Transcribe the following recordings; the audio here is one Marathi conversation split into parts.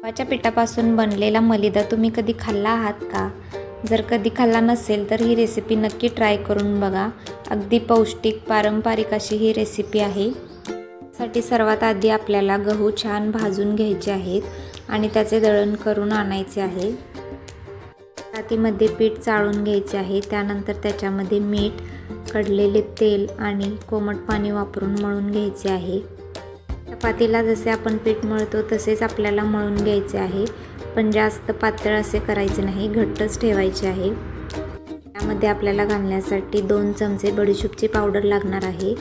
गव्हाच्या पिठापासून बनलेला मलिदा तुम्ही कधी खाल्ला आहात का? जर कधी खाल्ला नसेल तर ही रेसिपी नक्की ट्राय करून बघा. अगदी पौष्टिक पारंपरिक अशी ही रेसिपी आहे. यासाठी सर्वात आधी आपल्याला गहू छान भाजून घ्यायचे आहेत आणि त्याचे दळण करून आणायचे आहे. पातीमध्ये पीठ चाळून घ्यायचे आहे. त्यानंतर त्याच्यामध्ये मीठ, कडलेले तेल आणि कोमट पाणी वापरून मळून घ्यायचे आहे. चपातीला जसे आपण पीठ मळतो तसेच आपल्याला मळून घ्यायचे आहे, पण जास्त पातळ असे करायचे नाही, घट्टच ठेवायचे आहे. त्यामध्ये आपल्याला घालण्यासाठी 2 चमचे बडीशेपची पावडर लागणार आहे.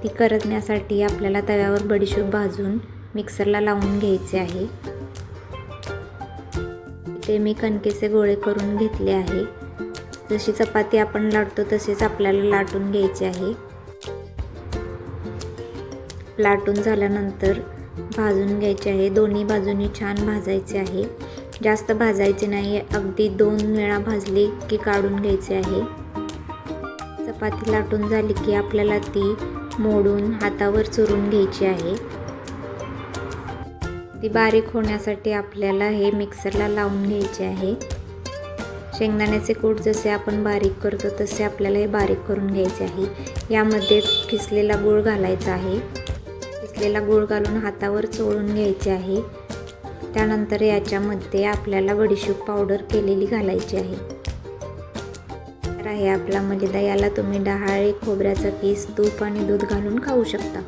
ती करण्यासाठी आपल्याला तव्यावर बडीशेप भाजून मिक्सरला लावून घ्यायचे आहे. ते मी कणकेचे गोळे करून घेतले आहे. जशी चपाती आपण लाटतो तसेच आपल्याला लाटून घ्यायचे आहे. लाटून झाल्यानंतर भाजून घ्यायचे आहे. दोन्ही बाजूनी छान भाजायचे आहे. जास्त भाजायचे नाही, अगदी 2 वेळा भाजली की काढून घ्यायचे आहे. चपाती लाटून झाली की आपल्याला ती मोडून हातावर चुरून घ्यायची आहे. ती बारीक होण्यासाठी आपल्याला हे मिक्सरला लावून घ्यायचे आहे. शेंगदाण्याचे कूट जसे आपण बारीक करतो तसे आपल्याला हे बारीक करून घ्यायचे आहे. यामध्ये किसलेला गूळ घालायचा आहे. किसलेला गूळ घालून हातावर चोळून घ्यायचे आहे. त्यानंतर याच्यामध्ये आपल्याला बडीशेप पावडर केलेली घालायची आहे. तर आहे आपला मलिदा. याला तुम्ही डहाळे, खोबऱ्याचा किस, तूप आणि दूध घालून खाऊ शकता.